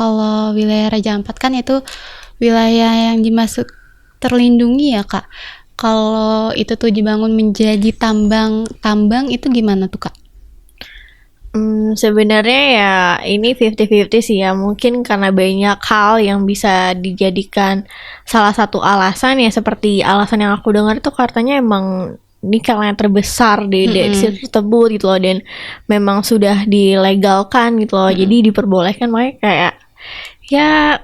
kalau wilayah Raja Ampat kan itu wilayah yang dimaksud terlindungi ya Kak. Kalau itu tuh dibangun menjadi tambang itu gimana tuh Kak? Sebenarnya ya ini 50-50 sih ya. Mungkin karena banyak hal yang bisa dijadikan salah satu alasan ya, seperti alasan yang aku dengar itu katanya emang nikel yang terbesar di situ tersebut gitu loh, dan memang sudah dilegalkan gitu loh. Jadi diperbolehkan, makanya kayak ya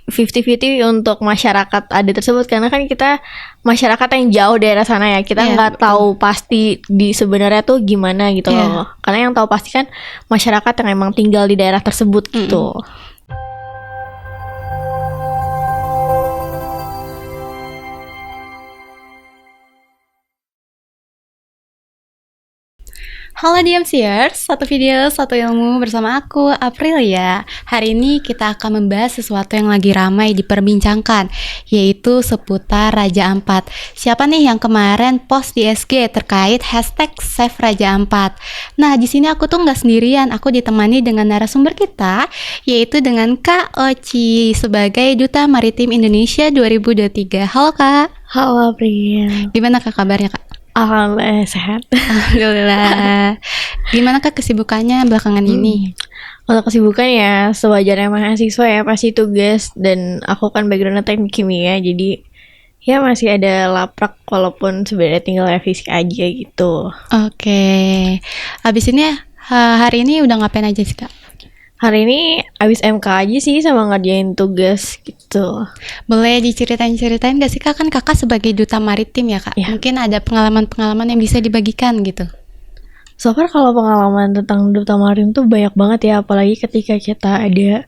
50-50 untuk masyarakat adat tersebut, karena kan kita masyarakat yang jauh daerah sana ya, kita nggak tahu pasti di sebenarnya tuh gimana gitu loh. Karena yang tahu pasti kan masyarakat yang emang tinggal di daerah tersebut gitu. Halo DMCers, satu video satu ilmu bersama aku Aprilia. Hari ini kita akan membahas sesuatu yang lagi ramai diperbincangkan, yaitu seputar Raja Ampat. Siapa nih yang kemarin post di SG terkait hashtag Save Raja Ampat? Nah, di sini aku tuh nggak sendirian, aku ditemani dengan narasumber kita, yaitu dengan Kak Oci sebagai Duta Maritim Indonesia 2023. Halo Kak. Halo Aprilia. Gimana Kak kabarnya Kak? Alhamdulillah sehat. Alhamdulillah. Gimana Kak kesibukannya belakangan ini? Kalau kesibukan ya sewajarnya mahasiswa ya, pasti tugas, dan aku kan backgroundnya teknik kimia, jadi ya masih ada laprak walaupun sebenarnya tinggal revisi aja gitu. Oke. Habis ini hari ini udah ngapain aja sih Kak? Hari ini abis MK aja sih sama ngerjain tugas gitu. Boleh diceritain gak sih Kak? Kan Kakak sebagai Duta Maritim ya Kak, mungkin ada pengalaman-pengalaman yang bisa dibagikan gitu. So far kalau pengalaman tentang Duta Maritim tuh banyak banget ya, apalagi ketika kita ada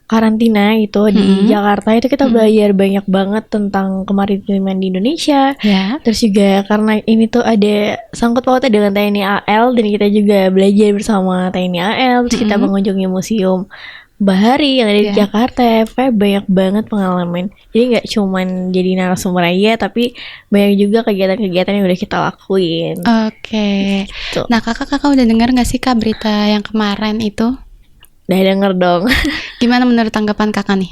karantina gitu di Jakarta, itu kita belajar banyak banget tentang kemaritiman di Indonesia. Terus juga karena ini tuh ada sangkut pautnya dengan TNI AL, dan kita juga belajar bersama TNI AL. Terus kita mengunjungi museum Bahari yang ada di Jakarta. Pokoknya banyak banget pengalaman. Jadi gak cuman jadi narasumber aja, tapi banyak juga kegiatan-kegiatan yang udah kita lakuin. Oke. Gitu. Nah kakak udah dengar gak sih Kak berita yang kemarin itu? Udah denger dong. Gimana menurut tanggapan Kakak nih?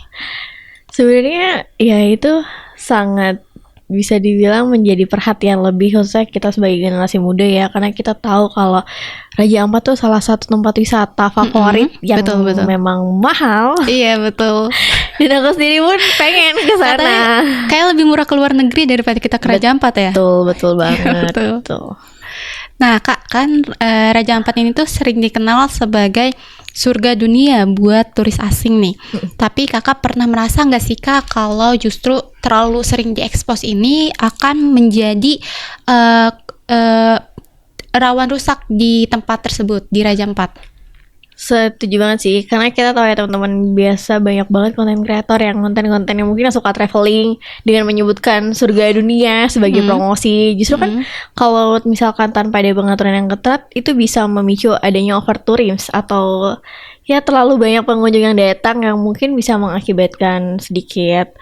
Sebenarnya ya itu sangat bisa dibilang menjadi perhatian lebih, khususnya kita sebagai generasi muda ya, karena kita tahu kalau Raja Ampat tuh salah satu tempat wisata favorit yang betul. memang mahal. Iya betul. Dan aku sendiri pun pengen ke sana. Kayak lebih murah ke luar negeri daripada kita ke Raja Ampat ya. Betul banget. Betul. Nah Kak, kan Raja Ampat ini tuh sering dikenal sebagai surga dunia buat turis asing nih. Tapi Kakak pernah merasa nggak sih Kak kalau justru terlalu sering diekspos ini akan menjadi rawan rusak di tempat tersebut, di Raja Ampat? Setuju banget sih, karena kita tahu ya teman-teman, biasa banyak banget konten kreator yang konten-konten yang mungkin suka traveling dengan menyebutkan surga dunia sebagai promosi. Justru kan kalau misalkan tanpa ada pengaturan yang ketat, itu bisa memicu adanya overtourism atau ya terlalu banyak pengunjung yang datang, yang mungkin bisa mengakibatkan sedikit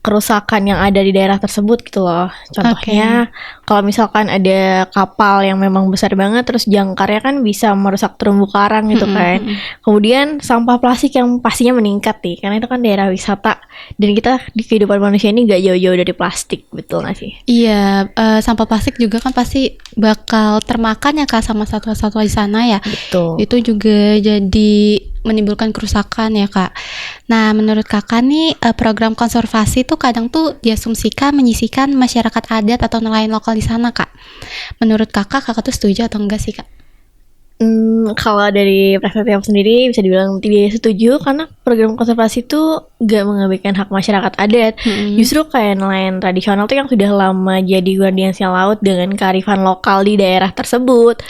kerusakan yang ada di daerah tersebut gitu loh. Contohnya kalau misalkan ada kapal yang memang besar banget, terus jangkarnya kan bisa merusak terumbu karang gitu kan. Kemudian sampah plastik yang pastinya meningkat nih, karena itu kan daerah wisata, dan kita di kehidupan manusia ini gak jauh-jauh dari plastik, betul gak sih? Iya, sampah plastik juga kan pasti bakal termakan ya Kak sama satwa-satwa di sana ya. Betul. Itu juga jadi menimbulkan kerusakan ya Kak. Nah menurut Kakak nih program konservasi tuh kadang tuh diasumsikan menyisihkan masyarakat adat atau nelayan lokal di sana Kak. Menurut Kakak tuh setuju atau enggak sih Kak? Kalau dari perspektif aku sendiri bisa dibilang tidak setuju, karena program konservasi itu gak mengabaikan hak masyarakat adat. Justru kayak nelayan tradisional tuh yang sudah lama jadi guardian siang laut dengan kearifan lokal di daerah tersebut.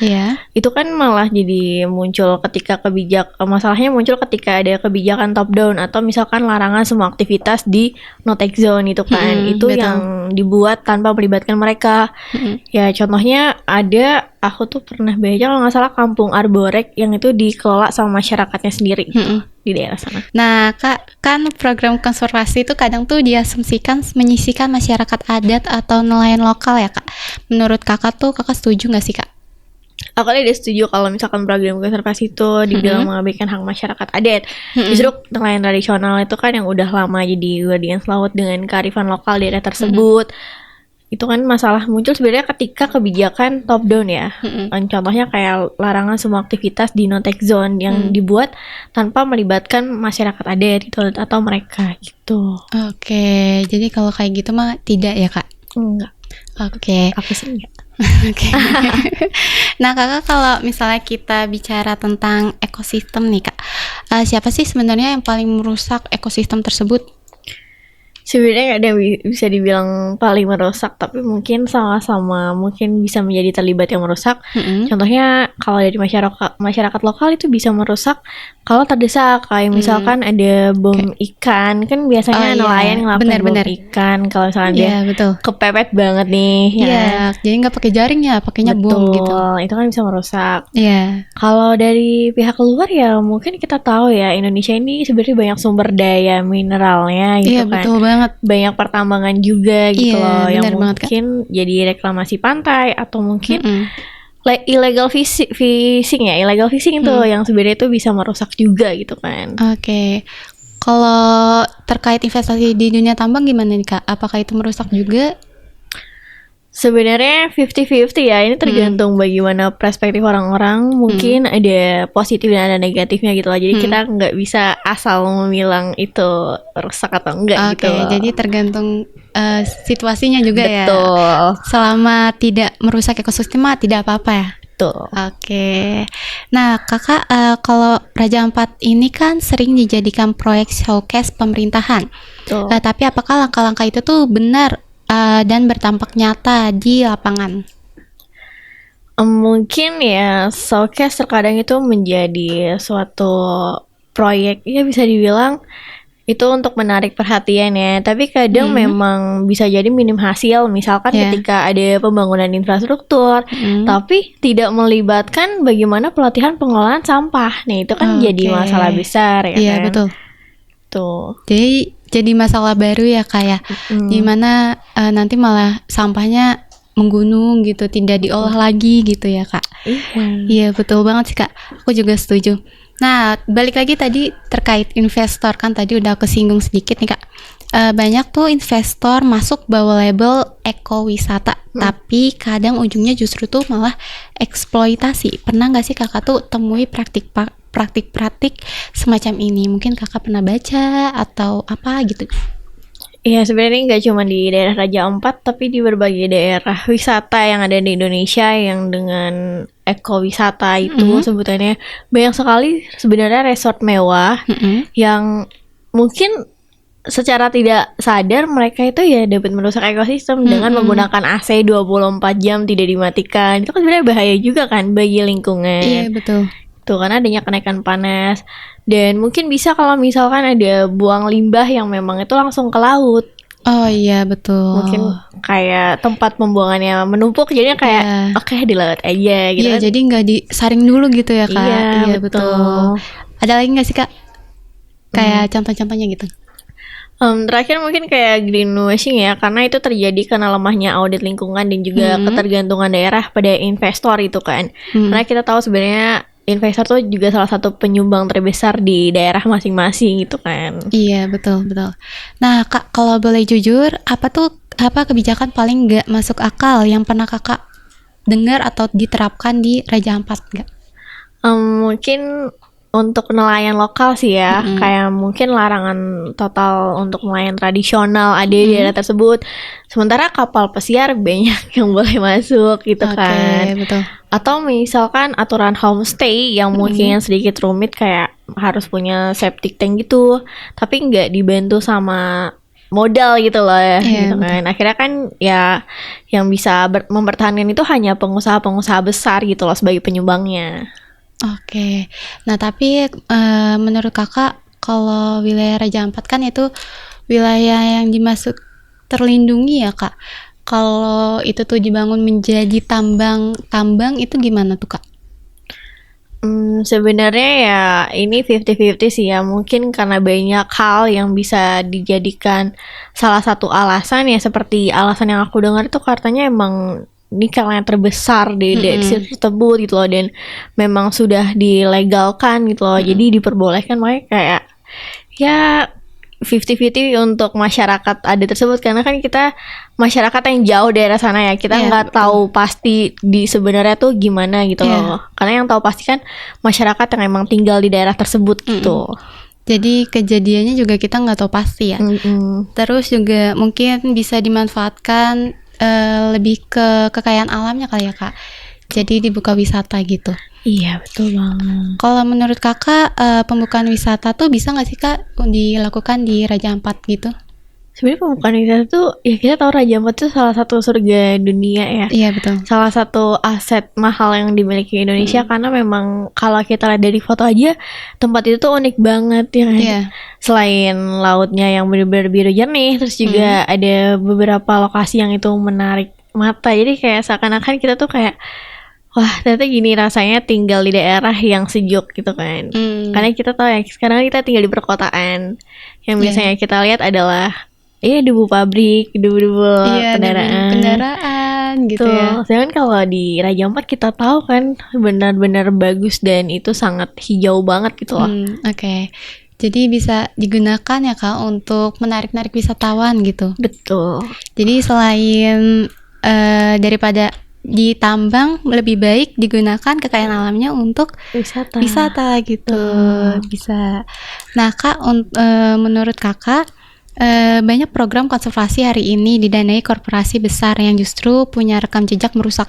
Itu kan malah jadi muncul ketika masalahnya muncul ketika ada kebijakan top down, atau misalkan larangan semua aktivitas di no take zone itu kan. Itu betul. Yang dibuat tanpa melibatkan mereka. Ya contohnya ada, aku tuh pernah baca kalau nggak salah Kampung Arborek yang itu dikelola sama masyarakatnya sendiri di daerah sana. Nah Kak, kan program konservasi itu kadang tuh diasumsikan menyisihkan masyarakat adat atau nelayan lokal ya Kak. Menurut Kakak tuh Kakak setuju nggak sih Kak? Aku tadi udah setuju kalau misalkan program konservasi itu dibilang mengabaikan hak masyarakat adat. Justru nelayan tradisional itu kan yang udah lama jadi guardians laut dengan kearifan lokal daerah tersebut. Itu kan masalah muncul sebenarnya ketika kebijakan top down ya. Contohnya kayak larangan semua aktivitas di no-take zone yang dibuat tanpa melibatkan masyarakat adat gitu atau mereka gitu. Oke, jadi kalau kayak gitu mah tidak ya Kak? Enggak, Oke. aku sih enggak. Oke. Nah, Kakak kalau misalnya kita bicara tentang ekosistem nih, Kak. Siapa sih sebenarnya yang paling merusak ekosistem tersebut? Sebenarnya nggak ada yang bisa dibilang paling merusak, tapi mungkin sama-sama mungkin bisa menjadi terlibat yang merusak. Contohnya kalau dari masyarakat lokal itu bisa merusak kalau terdesak, kayak misalkan ada bom ikan, kan biasanya nelayan ngelakuin bom ikan kalau misalkan dia betul. kepepet banget nih. Iya, jadi nggak pakai jaring ya, pakainya bom gitu. Itu kan bisa merusak. Iya. Kalau dari pihak luar ya mungkin kita tahu ya Indonesia ini sebenarnya banyak sumber daya mineralnya gitu Iya, kan. betul banget. Banyak pertambangan juga gitu loh yang mungkin banget, jadi reklamasi pantai atau mungkin illegal fishing ya, illegal fishing itu yang sebenarnya itu bisa merusak juga gitu kan. Oke. Kalau terkait investasi di dunia tambang gimana nih Kak? Apakah itu merusak juga? Sebenarnya 50-50 ya, ini tergantung bagaimana perspektif orang-orang. Mungkin ada positif dan ada negatifnya gitu loh. Jadi kita nggak bisa asal bilang itu rusak atau enggak gitu loh. Jadi tergantung situasinya juga ya. Betul. Selama tidak merusak ekosistem tidak apa-apa ya. Betul. Oke. Nah, Kakak kalau Raja Ampat ini kan sering dijadikan proyek showcase pemerintahan. Tapi apakah langkah-langkah itu tuh benar dan bertampak nyata di lapangan? Mungkin ya showcase terkadang itu menjadi suatu proyek ya bisa dibilang itu untuk menarik perhatian ya, tapi kadang memang bisa jadi minim hasil. Misalkan ketika ada pembangunan infrastruktur tapi tidak melibatkan bagaimana pelatihan pengelolaan sampah. Nah itu kan jadi masalah besar ya. Iya, kan? betul. Tuh. Jadi masalah baru ya kayak dimana nanti malah sampahnya menggunung gitu, tidak diolah lagi gitu ya Kak. Iya betul banget sih Kak, aku juga setuju. Nah balik lagi tadi terkait investor, kan tadi udah kesinggung sedikit nih Kak. Banyak tuh investor masuk bawa label ekowisata, tapi kadang ujungnya justru tuh malah eksploitasi. Pernah nggak sih Kakak tuh temui praktik semacam ini? Mungkin Kakak pernah baca atau apa gitu? Iya sebenarnya nggak cuma di daerah Raja Ampat, tapi di berbagai daerah wisata yang ada di Indonesia yang dengan ekowisata itu sebutannya banyak sekali sebenarnya resort mewah yang mungkin secara tidak sadar mereka itu ya dapat merusak ekosistem dengan menggunakan AC 24 jam tidak dimatikan. Itu kan sebenarnya bahaya juga kan bagi lingkungan. Iya betul. Tuh karena adanya kenaikan panas. Dan mungkin bisa kalau misalkan ada buang limbah yang memang itu langsung ke laut. Oh iya betul. Mungkin kayak tempat pembuangannya menumpuk, jadinya kayak oke, di laut aja gitu. Iya, jadi nggak disaring dulu gitu ya Kak. Iya betul. Ada lagi nggak sih Kak? Kayak contoh-contohnya gitu. Terakhir mungkin kayak greenwashing ya, karena itu terjadi karena lemahnya audit lingkungan dan juga ketergantungan daerah pada investor itu kan. Karena kita tahu sebenarnya investor tuh juga salah satu penyumbang terbesar di daerah masing-masing gitu kan. Iya betul. Nah Kak, kalau boleh jujur, apa kebijakan paling nggak masuk akal yang pernah Kakak dengar atau diterapkan di Raja Ampat nggak? Mungkin untuk nelayan lokal sih ya, kayak mungkin larangan total untuk nelayan tradisional ada di daerah tersebut. Sementara kapal pesiar banyak yang boleh masuk gitu kan. Betul. Atau misalkan aturan homestay yang mungkin sedikit rumit kayak harus punya septic tank gitu, tapi nggak dibantu sama modal gitu loh ya, gitu kan. Akhirnya kan ya yang bisa mempertahankan itu hanya pengusaha-pengusaha besar gitu loh sebagai penyumbangnya. Oke. Nah tapi menurut Kakak kalau wilayah Raja Ampat kan itu wilayah yang dimasuk terlindungi ya Kak. Kalau itu tuh dibangun menjadi tambang itu gimana tuh Kak? Sebenarnya ya ini 50-50 sih ya. Mungkin karena banyak hal yang bisa dijadikan salah satu alasan ya, seperti alasan yang aku dengar itu katanya emang nikel yang terbesar di daerah tersebut gitu loh, dan memang sudah dilegalkan gitu loh. Jadi diperbolehkan, makanya kayak ya 50-50 untuk masyarakat adat tersebut, karena kan kita masyarakat yang jauh daerah sana ya, kita nggak tahu pasti di sebenarnya tuh gimana gitu loh. Karena yang tahu pasti kan masyarakat yang emang tinggal di daerah tersebut gitu. Jadi kejadiannya juga kita nggak tahu pasti ya. Terus juga mungkin bisa dimanfaatkan lebih ke kekayaan alamnya kali ya Kak. Jadi dibuka wisata gitu. Iya betul banget. Kalau menurut Kakak pembukaan wisata tuh bisa nggak sih Kak dilakukan di Raja Ampat gitu? Sebenarnya pembukaan wisata tuh ya kita tahu Raja Ampat tuh salah satu surga dunia ya. Iya betul. Salah satu aset mahal yang dimiliki Indonesia, karena memang kalau kita lihat dari foto aja tempat itu tuh unik banget ya kan. Selain lautnya yang benar-benar biru jernih, terus juga ada beberapa lokasi yang itu menarik mata. Jadi kayak seakan-akan kita tuh kayak wah, ternyata gini rasanya tinggal di daerah yang sejuk gitu kan. Karena kita tahu ya, sekarang kita tinggal di perkotaan. Yang biasanya kita lihat adalah debu pabrik, debu-debu kendaraan gitu ya. Sedangkan kalau di Raja Ampat kita tahu kan benar-benar bagus dan itu sangat hijau banget gitu loh. Oke. Jadi bisa digunakan ya Kak untuk menarik-narik wisatawan gitu. Betul. Jadi selain daripada ditambang, lebih baik digunakan kekayaan alamnya untuk wisata gitu. Bisa. Nah Kak, menurut Kakak banyak program konservasi hari ini didanai korporasi besar yang justru punya rekam jejak merusak.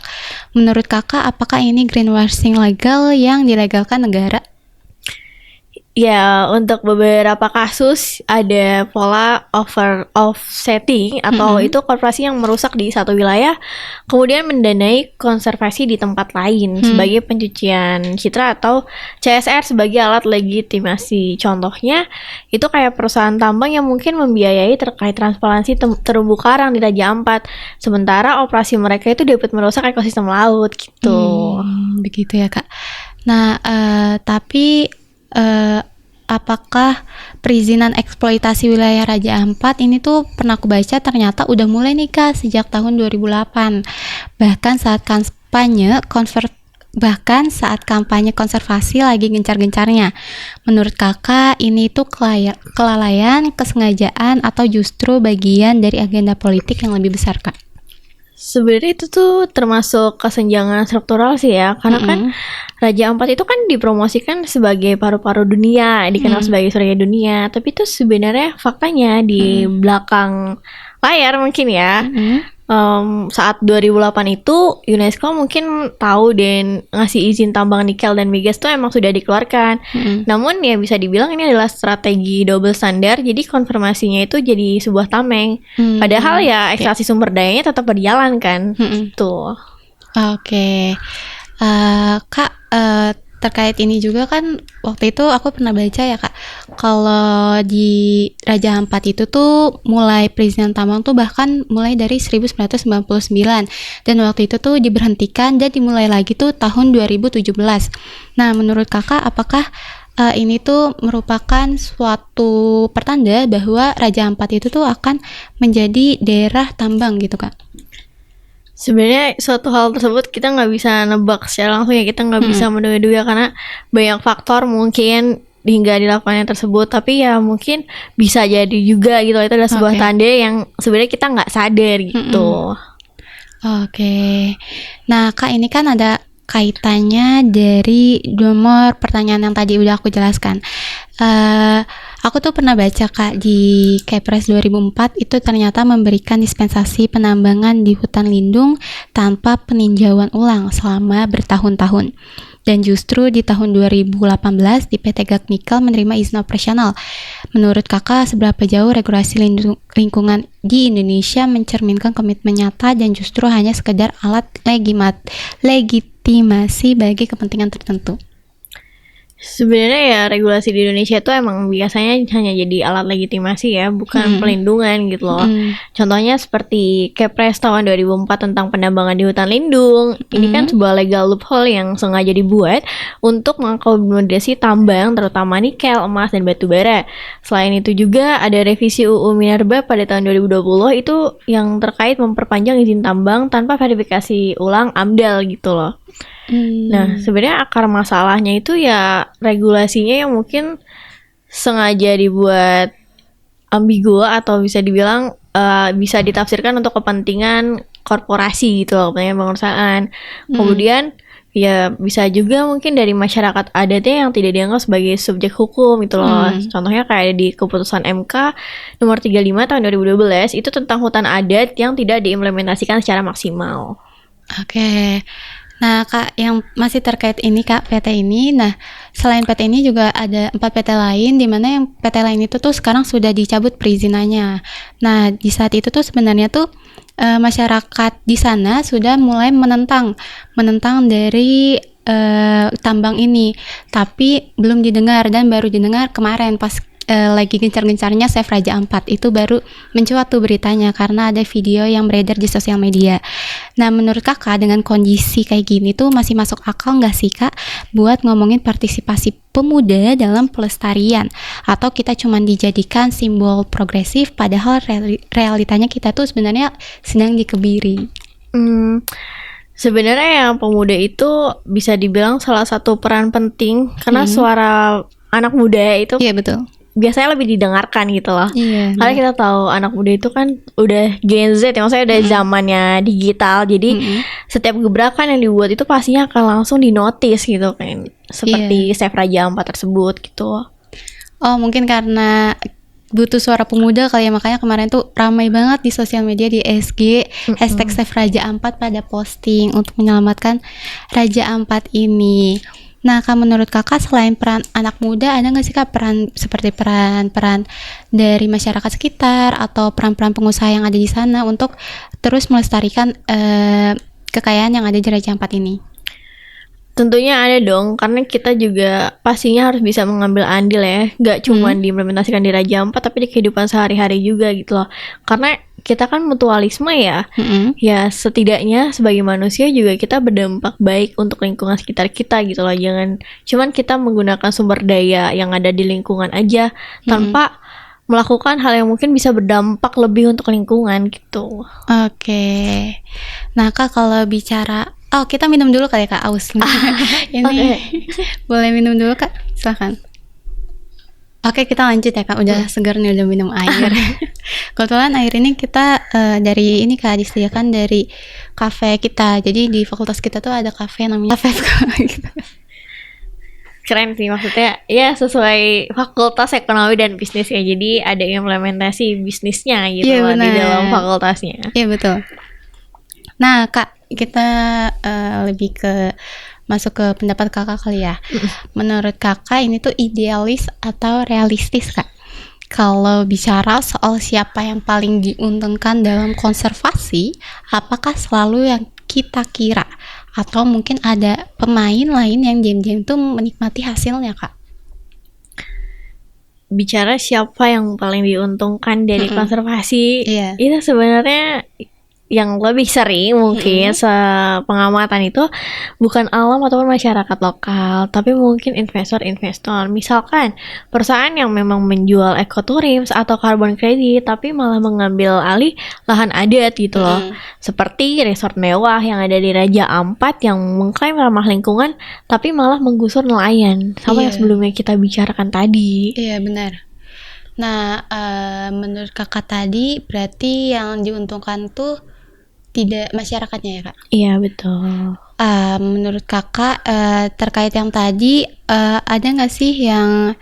Menurut Kakak, apakah ini greenwashing legal yang dilegalkan negara? Ya, untuk beberapa kasus ada pola offsetting atau itu korporasi yang merusak di satu wilayah kemudian mendanai konservasi di tempat lain sebagai pencucian citra atau CSR sebagai alat legitimasi. Contohnya itu kayak perusahaan tambang yang mungkin membiayai terkait transparansi terumbu karang di Raja Ampat, sementara operasi mereka itu dapat merusak ekosistem laut gitu. Begitu ya Kak. Nah, tapi apakah perizinan eksploitasi wilayah Raja Ampat ini tuh pernah aku baca ternyata udah mulai nih Kak sejak tahun 2008. Bahkan saat kampanye konservasi lagi gencar-gencarnya. Menurut Kakak ini tuh kelalaian, kesengajaan atau justru bagian dari agenda politik yang lebih besar Kak? Sebenarnya itu tuh termasuk kesenjangan struktural sih ya, karena kan Raja Ampat itu kan dipromosikan sebagai paru-paru dunia, dikenal sebagai surga dunia, tapi itu sebenarnya faktanya di belakang layar mungkin ya. Saat 2008 itu UNESCO mungkin tahu dan ngasih izin tambang nikel dan migas tuh emang sudah dikeluarkan. Namun ya bisa dibilang ini adalah strategi double standar, jadi konfirmasinya itu jadi sebuah tameng. Padahal ya ekstraksi sumber dayanya tetap berjalan kan. Tuh. Oke. Kak, terkait ini juga kan waktu itu aku pernah baca ya Kak, kalau di Raja Ampat itu tuh mulai perizinan tambang tuh bahkan mulai dari 1999 dan waktu itu tuh diberhentikan dan dimulai lagi tuh tahun 2017. Nah menurut Kakak apakah ini tuh merupakan suatu pertanda bahwa Raja Ampat itu tuh akan menjadi daerah tambang gitu Kak? Sebenarnya suatu hal tersebut kita nggak bisa nebak secara langsung ya, kita nggak bisa menduga-duga karena banyak faktor mungkin hingga dilakukannya tersebut, tapi ya mungkin bisa jadi juga gitu, itu adalah sebuah tanda yang sebenarnya kita nggak sadar gitu. Nah Kak, ini kan ada kaitannya dari nomor pertanyaan yang tadi udah aku jelaskan. Aku tuh pernah baca Kak di Kepres 2004 itu ternyata memberikan dispensasi penambangan di hutan lindung tanpa peninjauan ulang selama bertahun-tahun. Dan justru di tahun 2018 di PT Gag Nikel menerima izin operasional. Menurut Kakak seberapa jauh regulasi lingkungan di Indonesia mencerminkan komitmen nyata dan justru hanya sekedar alat legitimasi bagi kepentingan tertentu? Sebenarnya ya regulasi di Indonesia itu emang biasanya hanya jadi alat legitimasi ya, bukan pelindungan gitu loh. Contohnya seperti Kepres tahun 2004 tentang penambangan di hutan lindung. Ini kan sebuah legal loophole yang sengaja dibuat untuk mengakomodasi tambang terutama nikel, emas, dan batu bara. Selain itu juga ada revisi UU Minerba pada tahun 2020 itu yang terkait memperpanjang izin tambang tanpa verifikasi ulang AMDAL gitu loh. Nah, sebenarnya akar masalahnya itu ya regulasinya yang mungkin sengaja dibuat ambigu atau bisa dibilang bisa ditafsirkan untuk kepentingan korporasi gitu loh, kepentingan perusahaan. Kemudian ya bisa juga mungkin dari masyarakat adatnya yang tidak dianggap sebagai subjek hukum gitu loh. Contohnya kayak di keputusan MK nomor 35 tahun 2012 itu tentang hutan adat yang tidak diimplementasikan secara maksimal. Oke. Nah, Kak, yang masih terkait ini, Kak, PT ini. Nah, selain PT ini juga ada 4 PT lain, di mana yang PT lain itu tuh sekarang sudah dicabut perizinannya. Nah, di saat itu tuh sebenarnya tuh masyarakat di sana sudah mulai menentang dari tambang ini, tapi belum didengar dan baru didengar kemarin pas lagi gencar-gencarnya Save Raja Ampat itu baru mencuat tuh beritanya karena ada video yang beredar di sosial media. Nah, menurut kakak dengan kondisi kayak gini tuh masih masuk akal nggak sih, Kak, buat ngomongin partisipasi pemuda dalam pelestarian, atau kita cuma dijadikan simbol progresif padahal realitanya kita tuh sebenarnya sedang dikebiri? Sebenarnya yang pemuda itu bisa dibilang salah satu peran penting karena suara anak muda itu Iya, betul. biasanya lebih didengarkan gitu loh. Iya, Karena kita tahu anak muda itu kan udah Gen Z ya, maksudnya udah zamannya digital. Jadi setiap gebrakan yang dibuat itu pastinya akan langsung dinotis gitu kan. Seperti Save Raja Ampat tersebut gitu. Oh, mungkin karena butuh suara pemuda kali ya, makanya kemarin tuh ramai banget di sosial media di SG hashtag Save Raja Ampat pada posting untuk menyelamatkan Raja Ampat ini. Nah, Kak, menurut kakak selain peran anak muda, ada nggak sih, Kak, peran seperti peran dari masyarakat sekitar atau peran-peran pengusaha yang ada di sana untuk terus melestarikan kekayaan yang ada di Raja Ampat ini? Tentunya ada dong, karena kita juga pastinya harus bisa mengambil andil ya. Gak cuma diimplementasikan di Raja Ampat, tapi di kehidupan sehari-hari juga gitu loh. Karena kita kan mutualisme ya. Ya setidaknya sebagai manusia juga kita berdampak baik untuk lingkungan sekitar kita gitu loh. Jangan cuman kita menggunakan sumber daya yang ada di lingkungan aja tanpa melakukan hal yang mungkin bisa berdampak lebih untuk lingkungan gitu. Oke. Nah, Kak, kalau bicara kita minum dulu kali ya, Kak, aus. Ini boleh minum dulu, Kak? Silakan. Oke, kita lanjut ya, Kak. Udah segar nih, udah minum air. Kebetulan air ini kita dari ini, Kak, disediakan dari kafe kita. Jadi di fakultas kita tuh ada kafe namanya Fevco gitu. Keren sih, maksudnya ya sesuai fakultas ekonomi dan bisnis ya. Jadi ada implementasi bisnisnya gitu loh di dalam fakultasnya. Iya, betul. Nah, Kak, kita lebih ke masuk ke pendapat kakak kali ya. Menurut kakak ini tuh idealis atau realistis, Kak? Kalau bicara soal siapa yang paling diuntungkan dalam konservasi, apakah selalu yang kita kira? Atau mungkin ada pemain lain yang diam-diam tuh menikmati hasilnya, Kak? Bicara siapa yang paling diuntungkan dari konservasi, itu sebenarnya yang lebih sering mungkin sepengamatan itu bukan alam ataupun masyarakat lokal, tapi mungkin investor-investor. Misalkan perusahaan yang memang menjual ekoturism atau carbon credit tapi malah mengambil alih lahan adat gitu loh. Seperti resort mewah yang ada di Raja Ampat yang mengklaim ramah lingkungan tapi malah menggusur nelayan. Sama yang sebelumnya kita bicarakan tadi. Iya, benar. Nah, menurut kakak tadi berarti yang diuntungkan tuh tidak masyarakatnya ya, Kak? Iya, betul. Menurut kakak terkait yang tadi ada nggak sih yang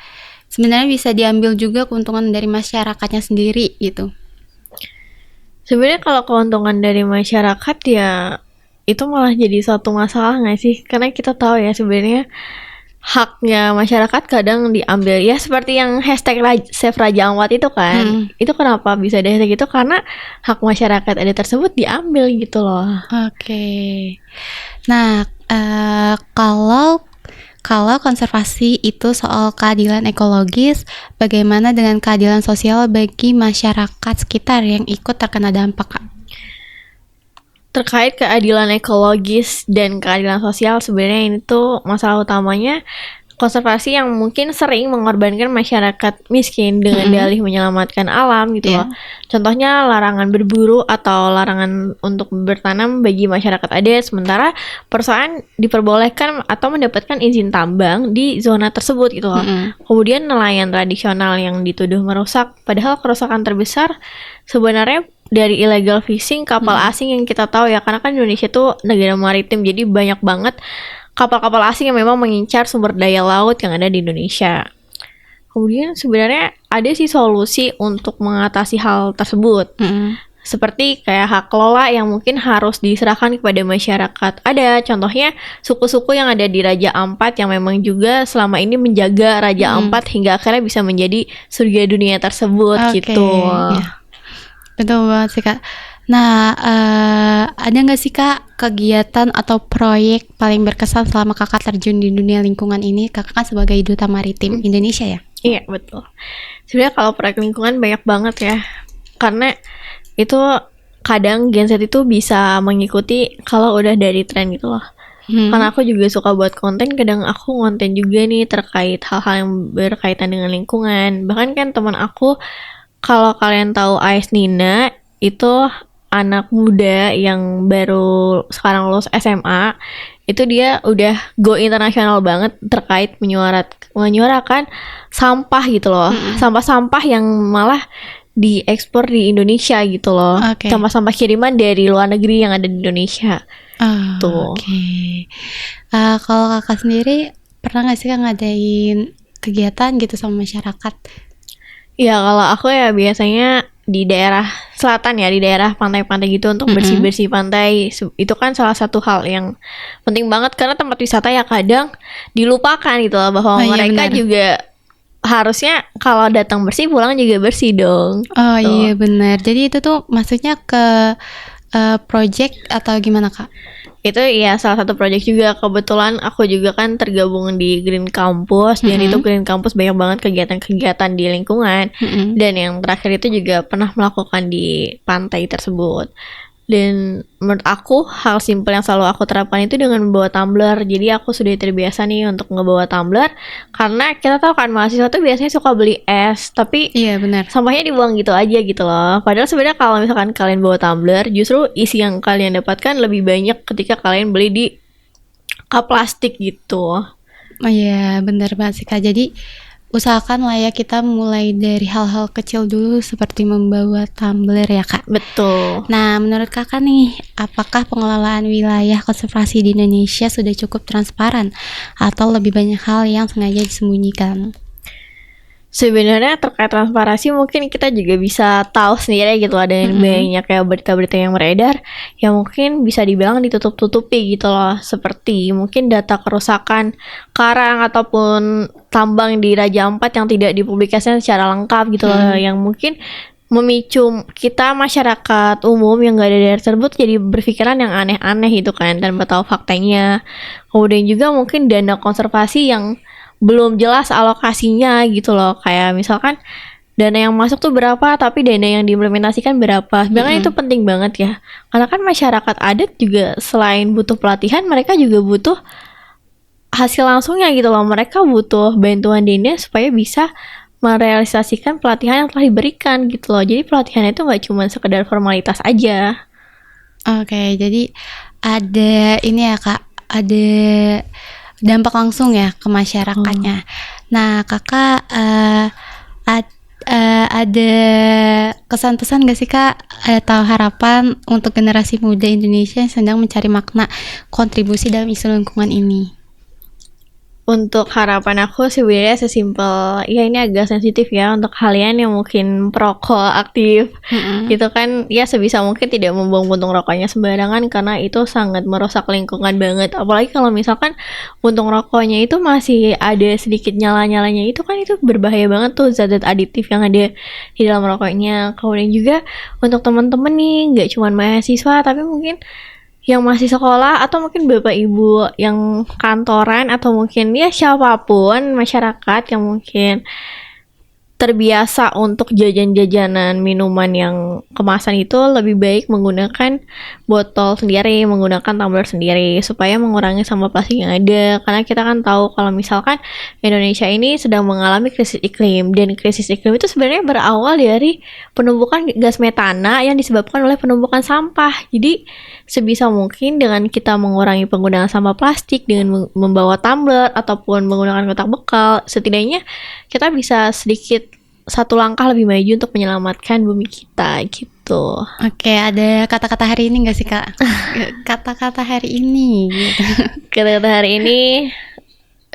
sebenarnya bisa diambil juga keuntungan dari masyarakatnya sendiri gitu? Sebenarnya kalau keuntungan dari masyarakat ya itu malah jadi suatu masalah nggak sih? Karena kita tahu ya sebenarnya haknya masyarakat kadang diambil ya, seperti yang hashtag Save Raja Ampat itu kan. Itu kenapa bisa ada hashtag itu, karena hak masyarakat ada tersebut diambil gitu loh. Oke. Nah, kalau Kalau konservasi itu soal keadilan ekologis, bagaimana dengan keadilan sosial bagi masyarakat sekitar yang ikut terkena dampak, Kak? Terkait keadilan ekologis dan keadilan sosial, sebenarnya ini tuh masalah utamanya konservasi yang mungkin sering mengorbankan masyarakat miskin dengan dalih menyelamatkan alam gitu loh. Contohnya larangan berburu atau larangan untuk bertanam bagi masyarakat adat, sementara perusahaan diperbolehkan atau mendapatkan izin tambang di zona tersebut gitu loh. Kemudian nelayan tradisional yang dituduh merusak, padahal kerusakan terbesar sebenarnya dari illegal fishing kapal asing yang kita tahu ya, karena kan Indonesia tuh negara maritim, jadi banyak banget kapal-kapal asing yang memang mengincar sumber daya laut yang ada di Indonesia. Kemudian sebenarnya ada sih solusi untuk mengatasi hal tersebut. Seperti kayak hak kelola yang mungkin harus diserahkan kepada masyarakat. Ada contohnya suku-suku yang ada di Raja Ampat yang memang juga selama ini menjaga Raja Ampat hingga akhirnya bisa menjadi surga dunia tersebut gitu. Ya. Betul banget sih, Kak. Nah, ada nggak sih, Kak, kegiatan atau proyek paling berkesan selama Kakak terjun di dunia lingkungan ini? Kakak kan sebagai Duta Maritim Indonesia ya? Iya, betul. Sebenarnya kalau proyek lingkungan banyak banget ya. Karena itu kadang Gen Z itu bisa mengikuti kalau udah dari tren gitu loh. Karena aku juga suka buat konten, kadang aku ngonten juga nih terkait hal-hal yang berkaitan dengan lingkungan. Bahkan kan teman aku, kalau kalian tahu Ais Nina, itu anak muda yang baru sekarang lulus SMA, itu dia udah go internasional banget terkait menyuarakan sampah gitu loh. Sampah-sampah yang malah diekspor di Indonesia gitu loh. Sampah-sampah kiriman dari luar negeri yang ada di Indonesia. Tuh. Kalau Kakak sendiri pernah nggak sih Kak ngadain kegiatan gitu sama masyarakat? Ya kalau aku ya biasanya di daerah selatan ya, di daerah pantai-pantai gitu untuk bersih-bersih pantai. Itu kan salah satu hal yang penting banget karena tempat wisata ya kadang dilupakan gitu loh, bahwa mereka juga harusnya kalau datang bersih pulang juga bersih dong. Iya benar. Jadi itu tuh maksudnya ke project atau gimana, Kak? Itu ya salah satu project juga. Kebetulan aku juga kan tergabung di Green Campus, dan itu Green Campus banyak banget kegiatan-kegiatan di lingkungan. Dan yang terakhir itu juga pernah melakukan di pantai tersebut. Dan menurut aku hal simpel yang selalu aku terapkan itu dengan membawa tumbler. Jadi aku sudah terbiasa nih untuk ngebawa tumbler, karena kita tahu kan mahasiswa tuh biasanya suka beli es, tapi iya benar, sampahnya dibuang gitu aja gitu loh. Padahal sebenarnya kalau misalkan kalian bawa tumbler, justru isi yang kalian dapatkan lebih banyak ketika kalian beli di cup plastik gitu. Oh iya benar banget sih Kak. Jadi usahakan lah ya kita mulai dari hal-hal kecil dulu seperti membawa tumbler ya Kak. Betul. Nah menurut Kakak nih, apakah pengelolaan wilayah konservasi di Indonesia sudah cukup transparan atau lebih banyak hal yang sengaja disembunyikan? Sebenarnya terkait transparansi mungkin kita juga bisa tahu sendiri gitu, ada yang banyak ya berita-berita yang beredar yang mungkin bisa dibilang ditutup-tutupi gitu loh, seperti mungkin data kerusakan karang ataupun tambang di Raja Ampat yang tidak dipublikasikan secara lengkap gitu loh, yang mungkin memicu kita masyarakat umum yang gak ada di daerah tersebut jadi berpikiran yang aneh-aneh gitu kan, tanpa tahu faktanya. Kemudian juga mungkin dana konservasi yang belum jelas alokasinya gitu loh, kayak misalkan dana yang masuk tuh berapa tapi dana yang diimplementasikan berapa. Sebenarnya itu penting banget ya, karena kan masyarakat adat juga selain butuh pelatihan, mereka juga butuh hasil langsungnya gitu loh. Mereka butuh bantuan dana supaya bisa merealisasikan pelatihan yang telah diberikan gitu loh. Jadi pelatihan itu gak cuma sekedar formalitas aja. Oke, jadi ada ini ya Kak, ada dampak langsung ya ke masyarakatnya. Nah Kakak ada kesan-pesan gak sih Kak atau harapan untuk generasi muda Indonesia yang sedang mencari makna kontribusi dalam isu lingkungan ini? Untuk harapan aku sebenarnya sesimpel, ya ini agak sensitif ya untuk kalian yang mungkin perokok aktif gitu kan, ya sebisa mungkin tidak membuang puntung rokoknya sembarangan, karena itu sangat merusak lingkungan banget. Apalagi kalau misalkan puntung rokoknya itu masih ada sedikit nyala-nyalanya, itu kan itu berbahaya banget tuh zat-zat aditif yang ada di dalam rokoknya. Kemudian juga untuk teman-teman nih, nggak cuma mahasiswa tapi mungkin yang masih sekolah atau mungkin bapak ibu yang kantoran atau mungkin ya siapapun masyarakat yang mungkin terbiasa untuk jajan-jajanan minuman yang kemasan itu lebih baik menggunakan botol sendiri, menggunakan tumbler sendiri supaya mengurangi sampah plastik yang ada. Karena kita kan tahu kalau misalkan Indonesia ini sedang mengalami krisis iklim dan krisis iklim itu sebenarnya berawal dari penumpukan gas metana yang disebabkan oleh penumpukan sampah. Jadi sebisa mungkin dengan kita mengurangi penggunaan sampah plastik dengan membawa tumbler ataupun menggunakan kotak bekal, setidaknya kita bisa sedikit satu langkah lebih maju untuk menyelamatkan bumi kita gitu. Oke, ada kata-kata hari ini nggak sih Kak? Kata-kata hari ini gitu. Kata-kata hari ini,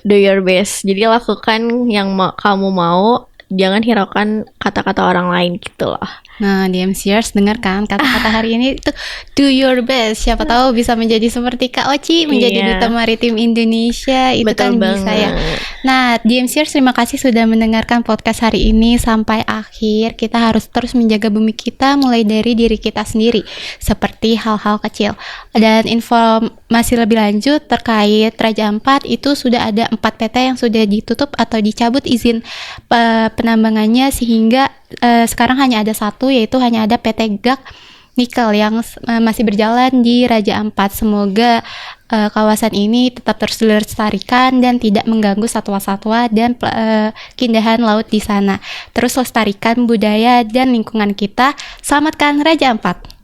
do your best. Jadi lakukan yang kamu mau, jangan hiraukan kata-kata orang lain gitu loh. Nah, DMCers dengarkan kata-kata hari ini itu do your best. Siapa tahu bisa menjadi seperti Kak Oci, menjadi Iya. duta maritim Indonesia. Itu Betul kan bisa ya. banget. Nah, DMCers terima kasih sudah mendengarkan podcast hari ini sampai akhir. Kita harus terus menjaga bumi kita mulai dari diri kita sendiri, seperti hal-hal kecil. Dan informasi lebih lanjut terkait Raja Ampat itu sudah ada 4 PT yang sudah ditutup atau dicabut izin penambangannya sehingga sekarang hanya ada satu, yaitu hanya ada PT GAK Nikel yang masih berjalan di Raja Ampat. Semoga kawasan ini tetap terus dilestarikan dan tidak mengganggu satwa-satwa dan keindahan laut di sana. Terus lestarikan budaya dan lingkungan kita. Selamatkan Raja Ampat.